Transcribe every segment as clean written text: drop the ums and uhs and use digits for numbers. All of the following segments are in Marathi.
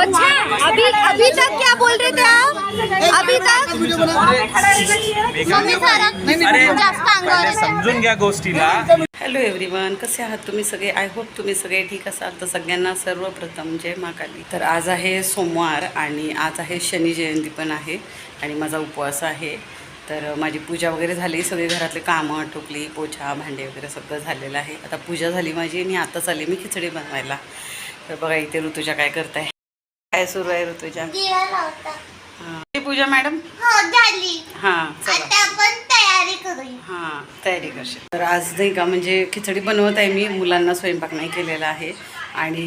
अच्छा अभी अभी तक क्या बोल रहे थे आप? अभी तक मम्मी सारा जास्त अंगावर समजून घ्या गोष्टीला. हॅलो एव्हरीवन, कसे आहात तुम्ही सगळे? आय होप तुम्ही सगळे ठीक असाल. तर सगळ्यांना सर्वप्रथम जय महाकाली. तर आज आहे सोमवार आणि आज आहे शनी जयंती पण आहे आणि माझा उपवास आहे. तर माझी पूजा वगैरे झाली, सगळे घरातले कामं आटोपली, पोछा भांडे वगैरे सगळं झालेलं आहे. आता पूजा झाली माझी आणि आता चालली मी खिचडी बनवायला. तर बघा इथे ऋतुजा काय करताय, काय सुरू आहे ऋतुजा? हां पूजा मॅडम झाली. हां चला आता आपण तयारी करूया. हां तयारी करशील. तर आज नाही का म्हणजे खिचडी बनवत आहे मी, मुलांना स्वयंपाक नाही केलेला आहे. आणि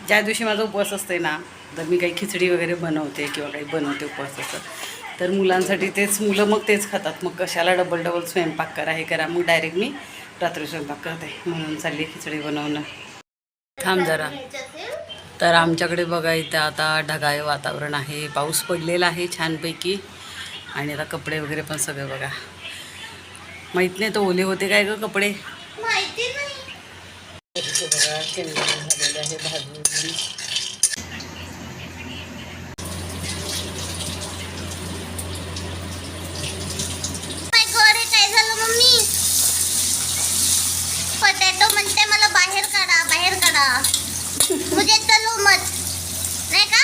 ज्या दिवशी माझा उपवास असते ना, तर मी काही खिचडी वगैरे बनवते किंवा काही बनवते उपवासाचं, तर मुलांसाठी तेच, मुलं मग तेच खातात. मग कशाला डबल डबल स्वयंपाक करा, हे करा. मग डायरेक्ट मी रात्री स्वयंपाक करते, म्हणून चालली खिचडी बनवणं. थांब जरा. तर आमच्याकडे बघा इथं आता ढगाळ वातावरण आहे, पाऊस पडलेला आहे छानपैकी. आणि आता कपडे वगैरे पण सगळे बघा, माहीत नाही तो ओले होते काय ग कपडे, माहिती नाही. बघा शेंगदाणे झालेले आहे भाजून. काय झालं मम्मी? पोटॅटो म्हणते मला बाहेर काढा, बाहेर काढा. मुझे चलो मत, नहीं का?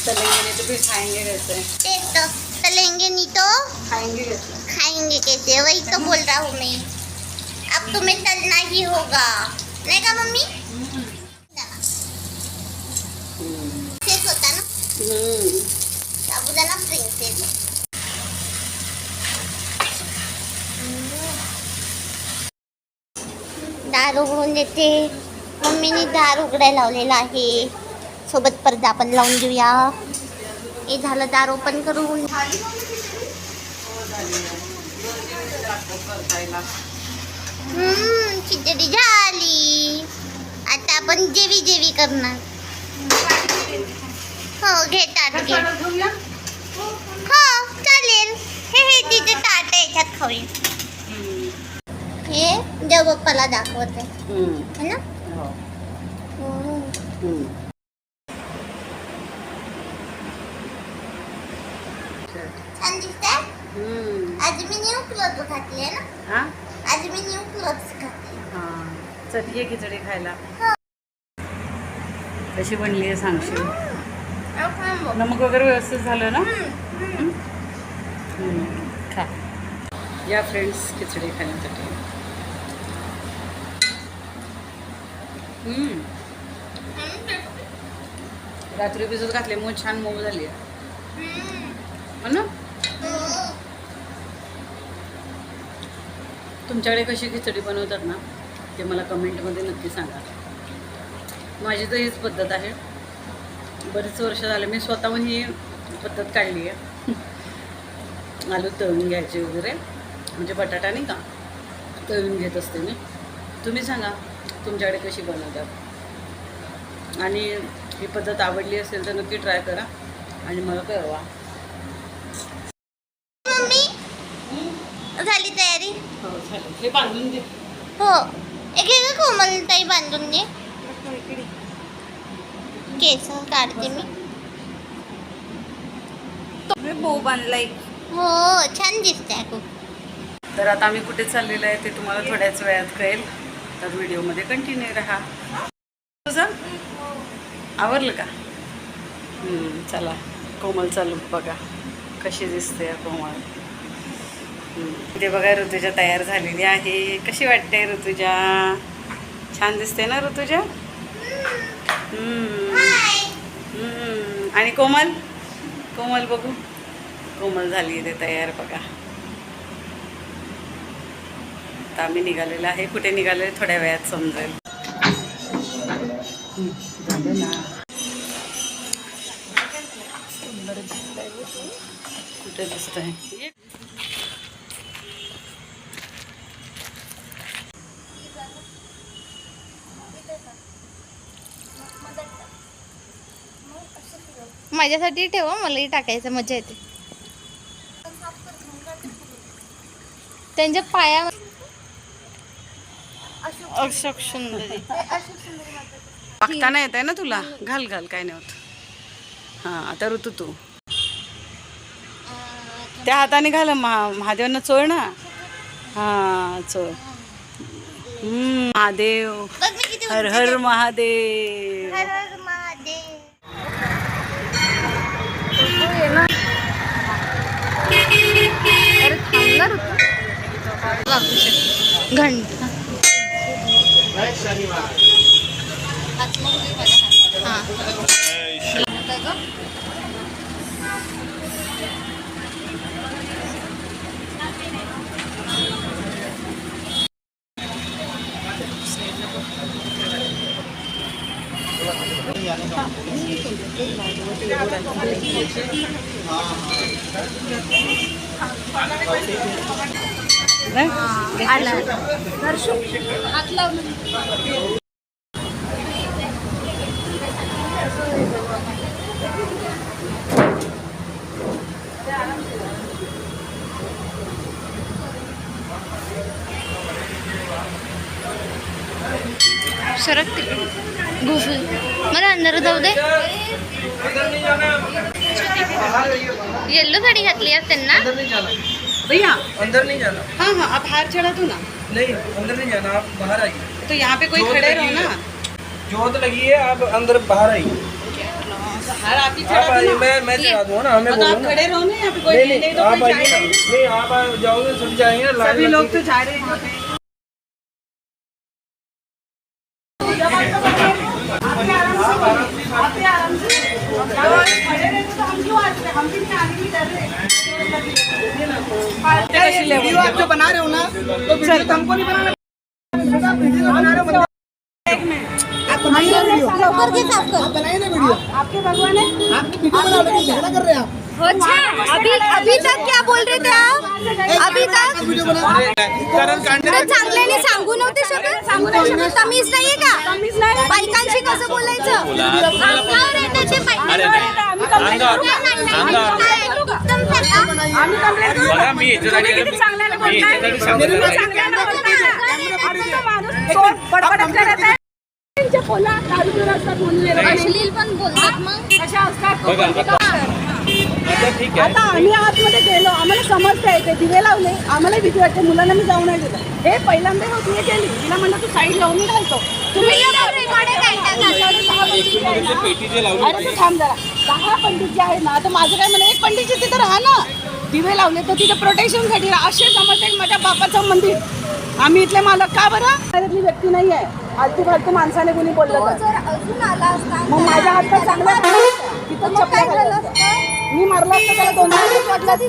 तलेंगे तो फिर खाएंगे कैसे? तेच तो तलेंगे नहीं तो खाएंगे कैसे? खाएंगे कैसे, वही तो बोल रहा हूँ मैं. अब तुम्हें तलना ही होगा, नहीं का मम्मी? प्रिंसेस होता ना, साबुदाणा प्रिंसेस. दार उघडून देते. मम्मीने दार उघडायला लावलेला आहे. सोबत पडदा पण लावून देऊया. हे झालं दार ओपन करून. खिचडी झाली. आता आपण जेवी जेवी करणार. हो घे ताट घे. हो चालेल. हे तिथे ताट आहे, याच्यात खाऊया. हे देव बाप्पाला दाखवते है ना. छान दिसतंय. आज मी न्यू क्लोथ घातले ना. हां आज मी न्यू क्लोथ्स घातले. हां चल ये खिचडी खायला. कशी बनली आहे सांगशील? नमक वगैरे व्यवस्थित झालं ना? खा या फ्रेंड्स खिचडी खाण्यासाठी. रात्री भिजत घातल्यामुळे छान मऊ झाली आहे हो ना. तुमच्याकडे कशी खिचडी बनवतात ना, ते मला कमेंटमध्ये नक्की सांगा. माझी तर हीच पद्धत आहे. बरीच वर्ष झाले मी स्वतःहून ही पद्धत काढली आहे. आलू तळून घ्यायचे वगैरे, म्हणजे बटाटा नाही का तळून घेत असते मी. तुम्ही सांगा तुमच्याकडे कशी बनवतात, आणि ही पद्धत आवडली असेल तर नक्की ट्राय करा आणि मला कळवा. मम्मी झाली तयारी? हो चालेल. हे बांधून दे. हो एक एक कोमलताई बांधून दे. केस काढते मी. बो बांधलाय. हो छान दिसतंय खूप. तर आता आम्ही कुठे चाललेलं आहे ते तुम्हाला थोड्याच वेळात कळेल, तर व्हिडिओमध्ये कंटिन्यू राहा. तुझं आवरलं का? चला कोमल चालू बघा कशी दिसते कोमल. ते बघा ऋतुजा तयार झालेली आहे. कशी वाटते ऋतुजा? छान दिसते ना ऋतुजा? आणि कोमल, कोमल बघू. कोमल झाली ते तयार बघा. आता आम्ही निघालेलं आहे. कुठे निघाले थोड्या वेळात समजेल. झालं ना. कुठे दिसतंय? माझ्यासाठी ठेवा, मलाही टाकायचं मजा येते. त्यांच्या पाया अशोक सुंदरी. पाकताना येत आहे ना तुला? घाल घाल, काय नाही होत. हां आता ऋतू तू त्या हाताने घाल महादेवांना चोळ ना. हां चोळ. महादेव बघ मी किती हर उंच हर आहे. महादेव. हर हर महादेव. अरे थांबणार घंटा सरक तिकडे घुसून मला अंदर जाऊ दे. येल्लो साडी घातली आहे त्यांना. भैया अंदर नहीं जाना. हाँ हाँ आप बाहर चढ़ा दो ना. नहीं अंदर नहीं जाना, आप बाहर आइए. तो यहाँ पे कोई खड़े रहो ना. जोत लगी है, आप अंदर बाहर आइए. बाहर आप ही आप चढ़ा आइए, दो ना. मैं चढ़ा दूंगा ना. हमें तो बोलो आप ना. खड़े रहो ना यहाँ पे. कोई नहीं नहीं नहीं तो आप कोई आइए ना. जाएगा. नहीं आप जाओगे सब जाएंगे ना. सभी लोग तो जा रहे हैं यहाँ पे. वीडियो आप जो बना रहे हो ना, तो वीडियो तो हमको नहीं बनाना. वीडियो बना रहे हो. आप बनाइए ना वीडियो. लवकर घे साफ कर. आप बनाइए ना वीडियो. आपके भगवान है. आप वीडियो बना रहे झगड़ा कर रहे हैं आप. अच्छा अभी तक क्या बोल रहे थे आप. अभी तक वीडियो बना तर चांगल्याने सांगू नव्हते शकत. सांगू नाही शकत. तमीज नाहीये का. तमीज नाही. बायकांशी कसं बोलायचं. अंगावर येतं ते बघा मी याच्यासाठी अश्लील पण बोलतात मग. ठीक आहे. आता आम्ही आतमध्ये गेलो, आम्हाला समजतंय ते दिवे लावले, आम्हाला भीती वाटते. मुलांना मी जाऊ नाही दिलं. हे पहिल्यांदा होती हे केली. तिला म्हणलं तू साईड लावून मी घालतो. तुम्ही पेटी जे लावली अरे तू थांब जरा. 10 पंडित जे आहे ना, तर माझं काय म्हणणं, एक पंडितची तिथं राहा ना. दिवे लावले तर तिथे प्रोटेक्शनसाठी राहा. असे समजते माझ्या बापाचं मंदिर. आम्ही इथले मालक का बरं. त्यातली व्यक्ती नाही आहे. आलतू फालतू माणसाने कोणी बोललं तर अजून आला असता मग माझ्या हातात चांगला तिथं चपला घालला असता. मी मारला असता त्याला 2 मिनिट वाटलं असतं.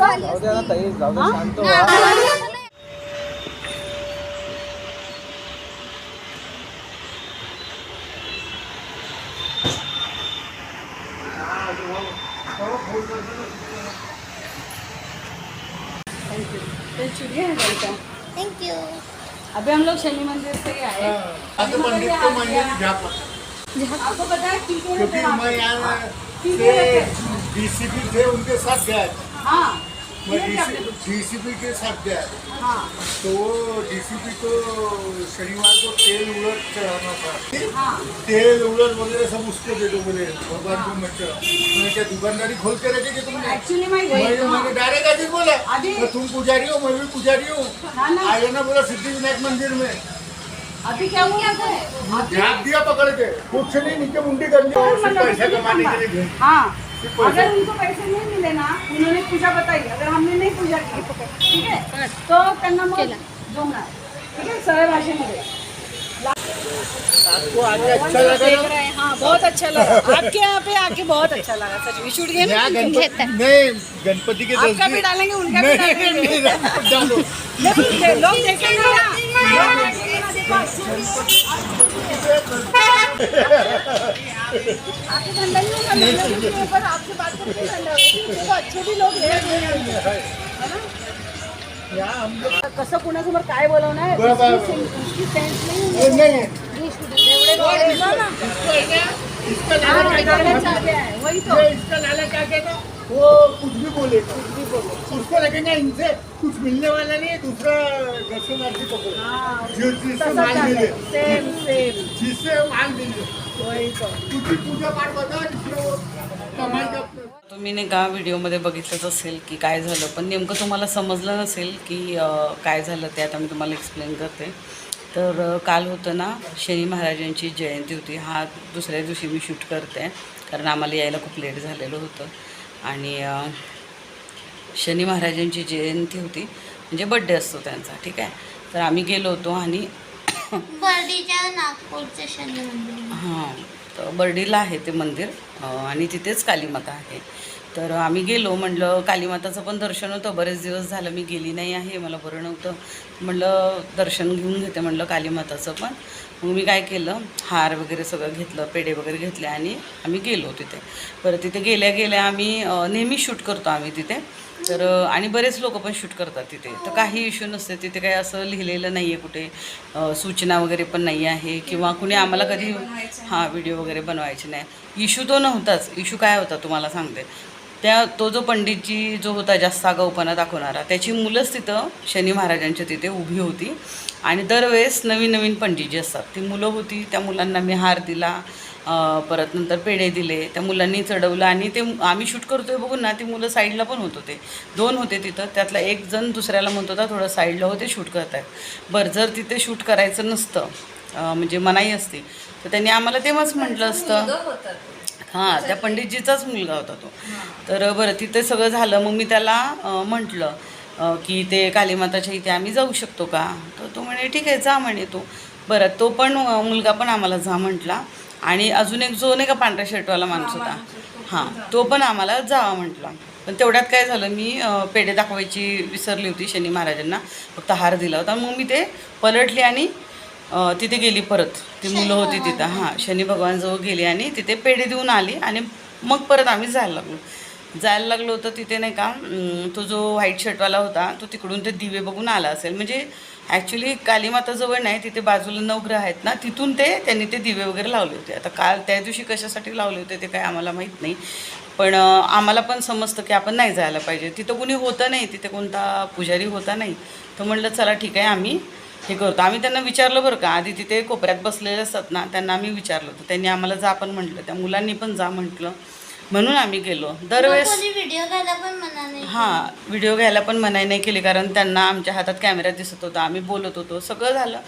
थँक्यू. अभी हम लोग शनि मंदिर से ही आए. पंडित को मंदिर झापा आपको पता है टीके क्योंकि रहते मैं हैं. यहाँ टीके से रहते हैं. डीसीपी थे उनके साथ गया था. हाँ मैं डीसीपी के साथ गया था. हाँ तो वो डीसीपी को शनिवार को तेल उड़द चढ़ाना था. हाँ तेल उड़द वगैरह सब उसको दे दो बोले भगवान को मत चढ़ाओ. मैंने क्या दुकानदारी खोल के रखेगी तुमने. एक्चुअली मैं गई. मैंने डायरेक्ट आके बोला अभी- तो तुम पुजारी हो मैं भी पुजारी हूँ. ना ना आयो ना बोला सिद्धिविनायक मंदिर में अभी क्या हुआ है. झाप दिया पकड़ के. कुछ नहीं नीचे मुंडी कर ली. पैसा कमाने के लिए गए. हाँ अगर उनको पैसे नहीं मिले ना, उन्होंने पूजा बताई, अगर हमने नहीं पूजा की, ठीक है, तो त्यांना मग जमणार. ठीक है, सरळ भाषेमध्ये. आपको आगे अच्छा लगा देख ना? रहे हैं. हाँ बहुत अच्छा लगा. आपके यहाँ पे आके बहुत अच्छा लगा. सच में शूट गए यहाँ ना. गणपति नहीं गणपति के आपका भी डालेंगे, उनका भी डालेंगे. डालो. नहीं, लोग देखेंगे ना. आपके धंधा नहीं होगा. लोगों के ऊपर आपसे बात करके धंधा होगा. देखो अच्छे भी लोग हैं. यहाँ हम लोग कसं कोणासमोर काय बोलवणार बरोबर. उसकी सेन्स नाही. नहीं एवढे डोळे दिसतात ना. इसका लाला क्या कहता आहे. वही तो. है? इसका लाला क्या कहता? वो कुछ भी बोलेगा. उसको लगेगा इनसे कुछ मिलने वाला नहीं है. दूसरा दर्शनार्थी पकड़ो जो जिससे माल मिले. सेम सेम जिससे माल मिले वही तो. कुछ पूजा पाठ बताओ जिससे वो कमाई का तुम्ही नाही का व्हिडिओमध्ये बघितलंच असेल की काय झालं, पण नेमकं तुम्हाला समजलं नसेल की काय झालं ते आता मी तुम्हाला एक्सप्लेन करते. तर काल होतं ना शनी महाराजांची जयंती होती. हा दुसऱ्या दिवशी मी शूट करते कारण आम्हाला यायला खूप लेट झालेलं होतं. आणि शनी महाराजांची जयंती होती म्हणजे बड्डे असतो त्यांचा, ठीक आहे. तर आम्ही गेलो होतो आणि बर्डीच्या नागपूरचं शनी मंदिर. हां, तर बर्डीला आहे ते मंदिर आणि तिथेच कालीमाता आहे. तर आम्ही गेलो, म्हटलं कालीमाताचं पण दर्शन होतं. बरेच दिवस झालं मी गेली नाही आहे, मला बरं नव्हतं, म्हटलं दर्शन घेऊन घेते म्हटलं कालीमाताचं पण. मग मी काय केलं, हार वगैरे सगळं घेतलं, पेढे वगैरे घेतले आणि आम्ही गेलो तिथे. बरं तिथे गेल्या गेल्या आम्ही नेहमी शूट करतो आम्ही तिथे. तर आणि बरेच लोक पण शूट करतात तिथे, तर काही इश्यू नसते तिथे. काही असं लिहिलेलं नाही आहे कुठे, सूचना वगैरे पण नाही आहे किंवा कुणी आम्हाला कधी व्हिडिओ वगैरे बनवायचे नाही. इश्यू तो नव्हताच. इश्यू काय होता तुम्हाला सांगते. तो जो पंडितजी जो होता जास्त आगाऊपणा दाखवणारा, त्याची मुलंच तिथं शनी महाराजांच्या तिथे उभी होती. आणि दरवेळेस नवीन नवीन पंडितजी असतात, ती मुलं होती. त्या मुलांना मी हार दिला, परत नंतर पेढे दिले, त्या मुलांनी चढवलं. आणि ते आम्ही शूट करतोय बघून ना ती मुलं साईडला पण होत होते. 2 होते तिथं, त्यातला एक जण दुसऱ्याला म्हणत होता थोडं साईडला होते, शूट करत आहेत. बरं जर तिथे शूट करायचं नसतं म्हणजे मनाई असती तर त्यांनी आम्हाला तेव्हाच म्हटलं असतं. हां, त्या पंडितजीचाच मुलगा होता तो. तर बरं तिथे सगळं झालं. मग मी त्याला म्हटलं की ते कालीमाताच्या इथे आम्ही जाऊ शकतो का. तर तो म्हणे ठीक आहे जा म्हणे तो. बरं तो पण मुलगा पण आम्हाला जा म्हटला. आणि अजून एक जो नाही का पांढऱ्या शर्टवाला माणूस होता, हां, तो पण आम्हाला जावा म्हटला. पण तेवढ्यात काय झालं, मी पेढे दाखवायची विसरली होती शनी महाराजांना, फक्त हार दिला होता. मग मी ते पलटली आणि तिथे गेली परत. ती मुलं होती तिथं, हां, शनी भगवानजवळ गेली आणि तिथे पेढे देऊन आली. आणि मग परत आम्ही जायला लागलो होतं तिथे नाही का. तो जो व्हाईट शर्टवाला होता तो तिकडून ते दिवे बघून आला असेल. म्हणजे ॲक्च्युली कालीमाताजवळ नाही, तिथे बाजूला नवग्रह आहेत ना, तिथून त्यांनी ते दिवे वगैरे लावले होते. आता त्या दिवशी कशासाठी लावले होते ते काय आम्हाला माहीत नाही, पण आम्हाला पण समजतं की आपण नाही जायला पाहिजे. तिथं कुणी होतं नाही, तिथे कोणता पुजारी होता नाही. तर म्हटलं चला ठीक आहे आम्ही हे करतो. आम्ही त्यांना विचारलं बरं का, आधी तिथे कोपऱ्यात बसलेले असतात ना, त्यांना आम्ही विचारलं होतं. त्यांनी आम्हाला जा पण म्हटलं, त्या मुलांनी पण जा म्हटलं, म्हणून आम्ही गेलो. दरवेळेस व्हिडिओ घ्यायला पण मना नाही. हां, व्हिडिओ घ्यायला पण मनाई नाही केली कारण त्यांना आमच्या हातात कॅमेरा दिसत होता, आम्ही बोलत होतो, सगळं झालं.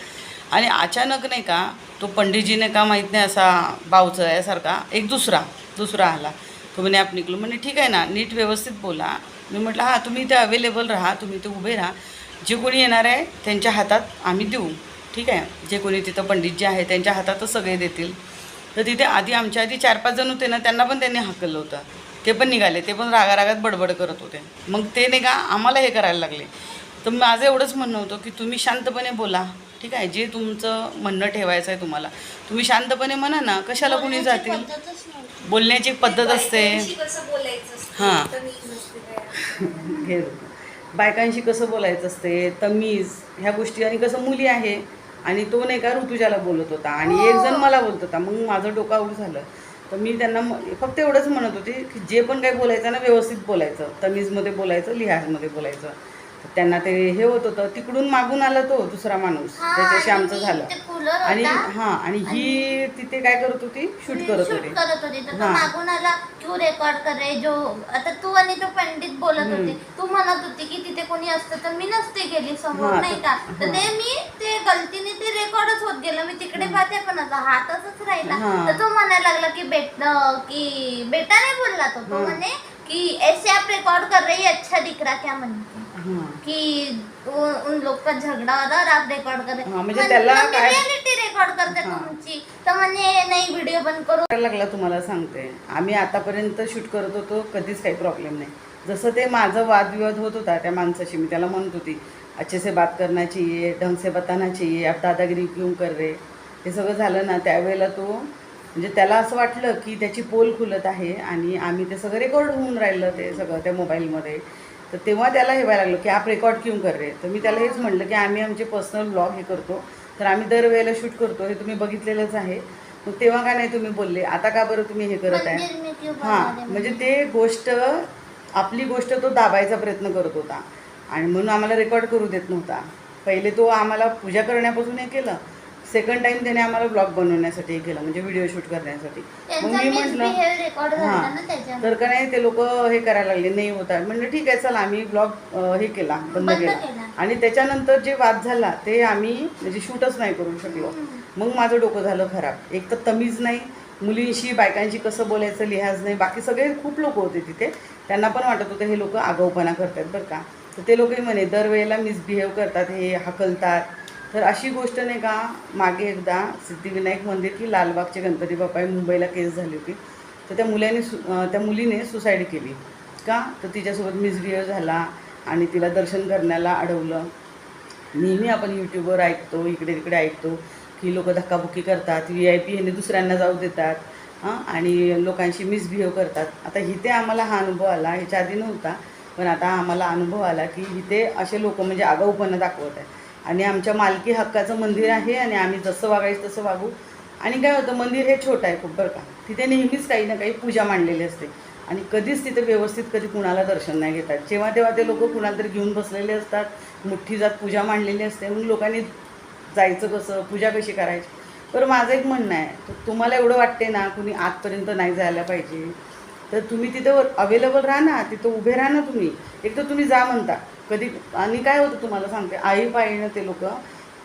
आणि अचानक नाही का तो पंडितजी नाही का माहीत नाही असा बावचळ्यासारखा एक दुसरा आला. तो म्हणे आपण निघलो. म्हणे ठीक आहे ना, नीट व्यवस्थित बोला. मी म्हटलं हां तुम्ही इथे अवेलेबल राहा, तुम्ही इथे उभे राहा, जे कोणी येणार आहे त्यांच्या हातात आम्ही देऊ, ठीक आहे. जे कोणी तिथं पंडितजी आहे त्यांच्या हातातच सगळे देतील. तर तिथे आमच्या आधी 4-5 जण होते ना, त्यांना पण त्यांनी हाकललं होतं. ते पण निघाले, ते पण रागारागात बडबड करत होते. मग ते नाही का आम्हाला हे करायला लागले. तर माझं एवढंच म्हणणं होतं की तुम्ही शांतपणे बोला, ठीक आहे. जे तुमचं म्हणणं ठेवायचं आहे तुम्हाला, तुम्ही शांतपणे म्हणा ना, कशाला कुणी जातील. बोलण्याची एक पद्धत असते. हां, बायकांशी कसं बोलायचं असते, तमीज, ह्या गोष्टी. आणि कसं मुली आहे आणि तो नाही का ऋतुजाला बोलत होता आणि एक जण मला बोलत होता. मग माझं डोकं आऊट झालं. तर मी त्यांना फक्त एवढंच म्हणत होते की जे पण काही बोलायचं ना व्यवस्थित बोलायचं, तमीजमध्ये बोलायचं, लिहाजमध्ये बोलायचं. तर त्यांना ते हे होत होतं. तिकडून मागून आला तो दुसरा माणूस, त्याच्याशी आमचं झालं. आणि आणि ही तिथे काय करत होती, शूट करत होती. मागून आला तू रेकॉर्ड करे जो आता तू आणि तो पंडित बोलत होते. तू म्हणत होती की तिथे कोणी असतं तर मी नसते गेली समोर, नाही का. तर ते गलतीने ते रेकॉर्डच होत गेलं. मी तिकडे पाहते पण आता हा तसंच राहिला. तर तो म्हणायला लागला की बेटा नाही बोलला तो म्हणे कि ऐसे आप रिकॉर्ड कर रही है, अच्छा दिख रहा क्या म्हणते कि उन लोग का झगडा होता और आप रेकॉर्ड कर रहे. म्हणजे त्याला काय रिअलिटी रेकॉर्ड करते तुमची. तर म्हणे नाही व्हिडिओ बंद करू लागला. तुम्हाला सांगते, आम्ही आतापर्यंत शूट करत होतो, कधीच काही प्रॉब्लेम नाही. जसं ते माझं वादविवाद होत होता त्या माणसाशी, मी त्याला म्हणत होती अच्छे से बात करना चाहिए, ढंग से बताना चाहिए, आप दादागिरी क्यों कर रहे. हे सगळं झालं ना, त्यावेळेला तो म्हणजे त्याला असं वाटलं की त्याची पोल खुलत आहे आणि आम्ही ते सगळं रेकॉर्ड होऊन राहिलं ते सगळं त्या मोबाईलमध्ये. तर तेव्हा त्याला हे व्हायला लागलं की आप रेकॉर्ड क्यों कर रहे. तर मी त्याला हेच म्हटलं की आम्ही आमचे पर्सनल ब्लॉग हे करतो, तर आम्ही दरवेळेला शूट करतो, हे तुम्ही बघितलेलंच आहे. मग तेव्हा का नाही तुम्ही बोलले, आता का बरं तुम्ही हे करत आहे. हां, म्हणजे ते आपली गोष्ट तो दाबायचा प्रयत्न करत होता आणि म्हणून आम्हाला रेकॉर्ड करू देत नव्हता. पहिले तो आम्हाला पूजा करण्यापासून हे केलं, सेकंड टाइम त्याने आम्हाला ब्लॉग बनवण्यासाठी हे केलं, म्हणजे व्हिडिओ शूट करण्यासाठी. मग त्यांचा मी मिसबिहेव रेकॉर्ड झाला ना हां त्याच्यात. तर का नाही ते लोक हे करायला लागले, नाही होता. म्हणलं ठीक आहे चला, आम्ही ब्लॉग हे केला, बंद बंद केला. केला. आणि त्याच्यानंतर जे वाद झाला ते आम्ही म्हणजे शूटच नाही करू शकलो. मग माझं डोकं झालं खराब. एक तर तमीज नाही, मुलींशी बायकांशी कसं बोलायचं लिहाज नाही. बाकी सगळे खूप लोक होते तिथे, त्यांना पण वाटत होतं हे लोक आगाऊपणा करतात बरं का. तर ते लोकही म्हणे दरवेळेला मिसबिहेव करतात, हे हकलतात. तर अशी गोष्ट नाही का, मागे एकदा सिद्धिविनायक मंदिर की लालबागचे गणपती बाप्पा मुंबईला केस झाली होती. तर त्या मुलीने सुसाईड केली का, तर तिच्यासोबत मिसबिहेव झाला आणि तिला दर्शन करण्याला अडवलं. नेहमी आपण यूट्यूबवर ऐकतो, इकडे तिकडे ऐकतो की लोक धक्काबुक्की करतात, VIP ह्याने दुसऱ्यांना जाऊ देतात आणि लोकांशी मिसबिहेव करतात. आता इथे आम्हाला हा अनुभव आला, ह्याच्या आधी नव्हता, पण आता आम्हाला अनुभव आला की इथे असे लोक म्हणजे आगाऊपणा दाखवत आहे. आणि आमच्या मालकी हक्काचं मंदिर आहे आणि आम्ही जसं वागायचं तसं वागू. आणि काय होतं, मंदिर हे छोटं आहे खूप बरं का, तिथे नेहमीच काही ना काही पूजा मांडलेली असते आणि कधीच तिथे व्यवस्थित कधी कुणाला दर्शन नाही घेतात. जेव्हा तेव्हा ते लोक कुणाला तरी घेऊन बसलेले असतात, मुठ्ठी जात पूजा मांडलेली असते. मग लोकांनी जायचं कसं, पूजा कशी करायची. बरं माझं एक म्हणणं आहे, तर तुम्हाला एवढं वाटते ना कुणी आतपर्यंत नाही जायला पाहिजे, तर तुम्ही तिथं अवेलेबल राहा ना, तिथं उभे राहा ना तुम्ही. एक तर तुम्ही जा म्हणता कधी, आणि काय होतं तुम्हाला सांगते, आळीपाळीनं ते लोक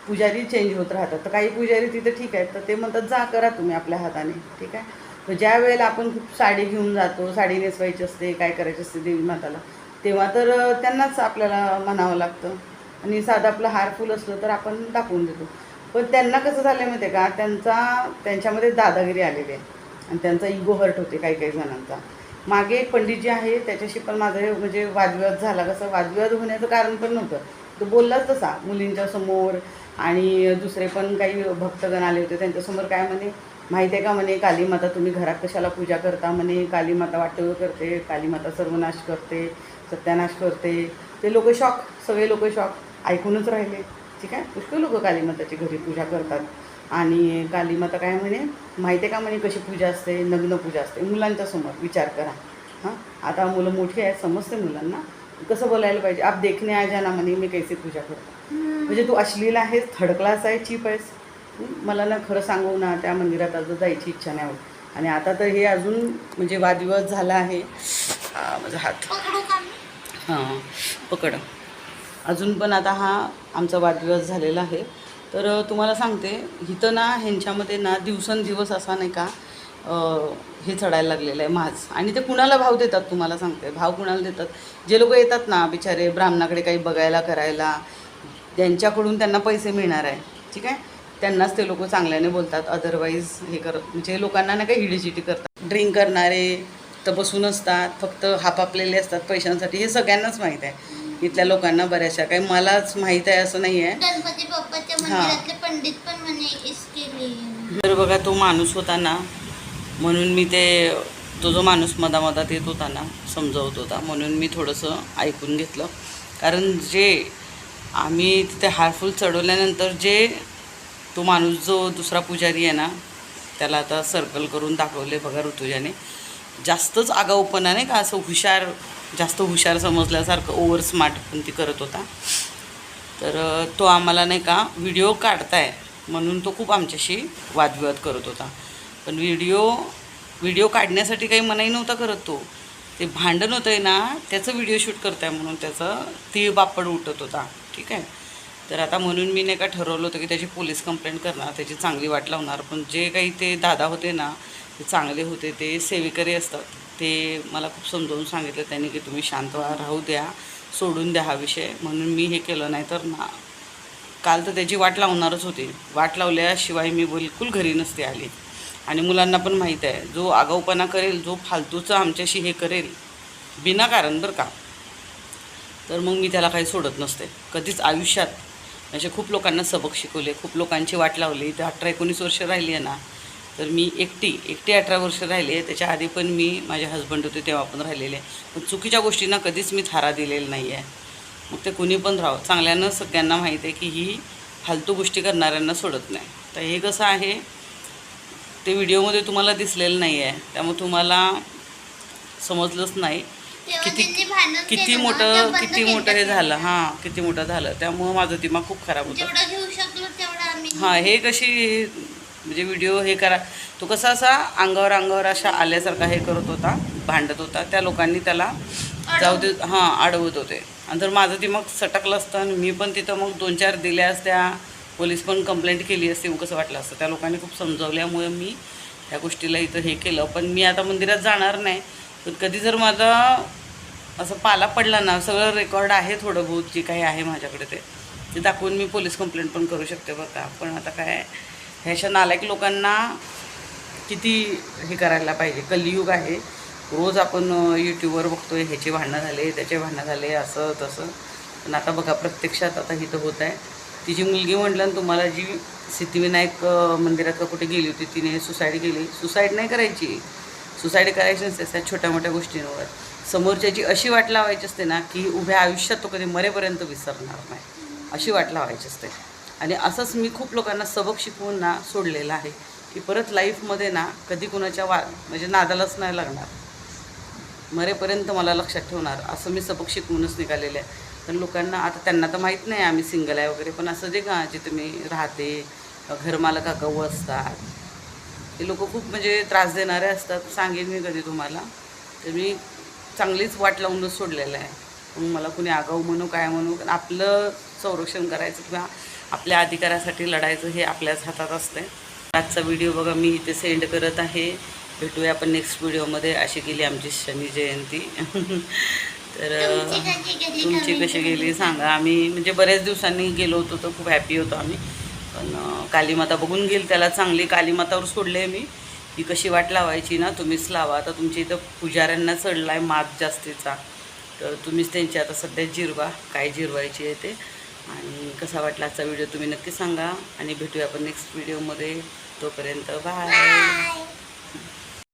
पुजारी चेंज होत राहतात. तर काही पुजारी तिथे ठीक आहेत, तर ते म्हणतात जा करा तुम्ही आपल्या हाताने, ठीक आहे. तर ज्या वेळेला आपण खूप साडी घेऊन जातो, साडी नेसवायची असते, काय करायची असते देवी माताला, तेव्हा तर त्यांनाच आपल्याला म्हणावं लागतं. आणि साधं आपलं हार फुल असलं तर आपण दाखवून देतो. पण त्यांना कसं झालं माहिती आहे का, त्यांच्यामध्ये दादागिरी आलेली आहे आणि त्यांचा इगो हर्ट होते काही काही जणांचा. मागे एक पंडितजी आहे, त्याच्याशी पण माझा म्हणजे वादविवाद झाला. कसं वादविवाद होण्याचं कारण पण नव्हतं, तो बोललाच तसा मुलींच्या समोर. आणि दुसरे पण काही भक्तगण आले होते त्यांच्यासमोर. काय म्हणे माहिती आहे का म्हणे, कालीमाता तुम्ही घरात कशाला पूजा करता म्हणे, कालीमाता वाटोळ करते, कालीमाता सर्वनाश करते, सत्यानाश करते. ते लोक शॉक, सगळे लोक शॉक, ऐकूनच राहिले. ठीक आहे, पुष्कळ लोक कालीमाताची घरी पूजा करतात. आणि कालीमाता काय म्हणे माहिती आहे का म्हणे, कशी पूजा असते, नग्न पूजा असते मुलांच्या समोर. विचार करा. हां, आता मुलं मोठी आहेत, समजते मुलांना कसं बोलायला पाहिजे. आप देखणे आ जाना म्हणे, मी कैसे पूजा करतो. म्हणजे तू अश्लील आहेस, थर्ड क्लास आहे, चीप आहेस. मला ना खरं सांगू ना, त्या मंदिरात अजून जायची इच्छा नाही होत. आणि आता तर हे अजून म्हणजे वादविवाद झाला आहे. माझा हात हां पकड. अजून पण आता हा आमचा वादविवाद झालेला आहे. तर तुम्हाला सांगते, इथं ना ह्यांच्यामध्ये ना दिवसेंदिवस असा नाही का हे चढायला लागलेलं आहे माझ. आणि ते कुणाला भाव देतात तुम्हाला सांगते, भाव कुणाला देतात, जे लोक येतात ना बिचारे ब्राह्मणाकडे काही बघायला करायला, ज्यांच्याकडून त्यांना पैसे मिळणार आहे, ठीक आहे, त्यांनाच ते लोक चांगल्याने बोलतात. अदरवाईज हे करत म्हणजे लोकांना ना काही हिडीचिटी करतात. ड्रिंक करणारे तर बसून असतात, फक्त हापापलेले असतात पैशांसाठी. हे सगळ्यांनाच माहीत आहे, इथल्या लोकांना बऱ्याचशा. काही मलाच माहीत आहे असं नाही आहे. गणपती बाप्पाच्या मंदिरातले पंडित पण म्हणे इसकेली. तर बघा तो माणूस होता ना, म्हणून मी तो जो माणूस मधामधात येत होता ना, समजावत होता, म्हणून मी थोडंसं ऐकून घेतलं. कारण जे आम्ही तिथे हारफुल चढवल्यानंतर जे तो माणूस जो दुसरा पुजारी आहे ना, त्याला आता सर्कल करून दाखवले बघा ऋतुजाने. जास्तच आगाऊपणा नाही का, असं जास्त हुशार समजल्यासारखं ओव्हर स्मार्ट पण ती करत होता. तर तो आम्हाला नाही का व्हिडिओ काढताय म्हणून तो खूप आमच्याशी वादविवाद करत होता. पण व्हिडिओ काढण्यासाठी काही मनाई नव्हता करत. तो ते भांडण होतं आहे ना, त्याचं व्हिडिओ शूट करताय म्हणून त्याचं ती बापड उठत होता. ठीक आहे, तर आता म्हणून मी नाही का ठरवलं होतं की त्याची पोलीस कंप्लेंट करणार, त्याची चांगली वाट लावणार. पण जे काही ते दादा होते ना, ते चांगले होते, ते सेवेकरी असतात. ते मला खूप समजावून सांगितलं त्यांनी की तुम्ही शांत राहू द्या, सोडून द्या हा विषय. म्हणून मी हे केलं. नाही तर ना काल तर त्याची वाट लावणारच होती. वाट लावल्याशिवाय मी बिलकुल घरी नसते आली. आणि मुलांना पण माहीत आहे, जो आगाऊपणा करेल, जो फालतूचं आमच्याशी हे करेल बिनाकारण बरं का, तर मग मी त्याला काही सोडत नसते कधीच आयुष्यात. म्हणजे खूप लोकांना सबक शिकवले, खूप लोकांची वाट लावली. इथे 18-19 वर्ष राहिली आहे ना, तर मी एकटी 18 वर्ष राहिले. त्याच्या आधी पण मी माझे हस्बंड होते तेव्हा पण राहिलेले. पण चुकीच्या गोष्टींना कधीच मी थारा दिलेला नाही आहे. मग ते कुणी पण राहावं, चांगल्यानं सगळ्यांना माहीत आहे की ही फालतू गोष्टी करणाऱ्यांना सोडत नाही. तर हे कसं आहे ते व्हिडिओमध्ये तुम्हाला दिसलेलं नाही आहे, त्यामुळे तुम्हाला समजलंच नाही किती मोठं हे झालं. हां, किती मोठं झालं. त्यामुळं माझं दिमाग खूप खराब होतं. जेवढं घेऊ शकलो तेवढं आम्ही हां हे कशी म्हणजे व्हिडिओ हे करा, तो कसा असा अंगावर अशा आल्यासारखा हे करत होता, भांडत होता. त्या लोकांनी त्याला जाऊ दे हां अडवत होते. आणि जर माझं ती मग सटकलं असतं आणि मी पण तिथं मग 2-4 दिल्या असत्या, पोलीस पण कंप्लेंट केली असते, मग कसं वाटलं असतं. त्या लोकांनी खूप समजवल्यामुळे मी ह्या गोष्टीला इथं हे केलं. पण मी आता मंदिरात जाणार नाही. पण कधी जर माझा असं पाला पडला ना, सगळं रेकॉर्ड आहे थोडं बहुत जे काही आहे माझ्याकडे ते दाखवून मी पोलीस कंप्लेंट पण करू शकते बरं का. पण आता काय ह्याच्या नालायक लोकांना किती हे करायला पाहिजे. कलियुग आहे. रोज आपण यूट्यूबवर बघतोय ह्याचे भांडणं झाले, त्याचे भांडणं झाले, असं तसं. पण आता बघा प्रत्यक्षात आता इथं होत आहे. तिची मुलगी म्हटलं ना तुम्हाला, जी सिद्धिविनायक मंदिरात का कुठे गेली होती, तिने सुसाईड केली. सुसाईड नाही करायची, सुसाईड करायची नसते त्या छोट्या मोठ्या गोष्टींवर. समोरच्याची अशी वाट लावायची असते ना की उभ्या आयुष्यात तो कधी मरेपर्यंत विसरणार नाही, अशी वाट लावायची असते. आणि असंच मी खूप लोकांना सबक शिकवून ना सोडलेलं आहे की परत लाईफमध्ये ना कधी कुणाच्या म्हणजे नादालाच नाही लागणार, मरेपर्यंत मला लक्षात ठेवणार, असं मी सबक शिकवूनच निघालेलं आहे. पण लोकांना आता त्यांना तर माहीत नाही आम्ही सिंगल आहे वगैरे, पण असं जे का जिथे मी राहते घरमालक काकाऊ असतात, ते लोक खूप म्हणजे त्रास देणारे असतात. सांगेन मी कधी तुम्हाला, तर मी चांगलीच वाट लावूनच सोडलेलं आहे. मग मला कुणी आगाऊ म्हणू काय म्हणू, आपलं संरक्षण करायचं किंवा आपल्या अधिकारासाठी लढायचं हे आपल्याच हातात असते. आजचा व्हिडिओ बघा मी इथे सेंड करत आहे. भेटूया आपण नेक्स्ट व्हिडिओमध्ये. अशी गेली आमची शनी जयंती. तर तुमची कशी गेली सांगा. आम्ही म्हणजे बऱ्याच दिवसांनी गेलो होतो तर खूप हॅपी होतो आम्ही. पण कालीमाता बघून गेली, त्याला चांगली कालीमातावर सोडले मी. ही कशी वाट लावायची ना तुम्हीच लावा. आता तुमच्या इथं पुजाऱ्यांना चढला आहे मात जास्तीचा, तर तुम्हीच त्यांची आता सध्या जिरवा, काय जिरवायची आहे ते. आणि कसा वाटला आजचा व्हिडिओ तुम्ही नक्की सांगा. आणि भेटूया आपण नेक्स्ट व्हिडिओमध्ये. तोपर्यंत बाय.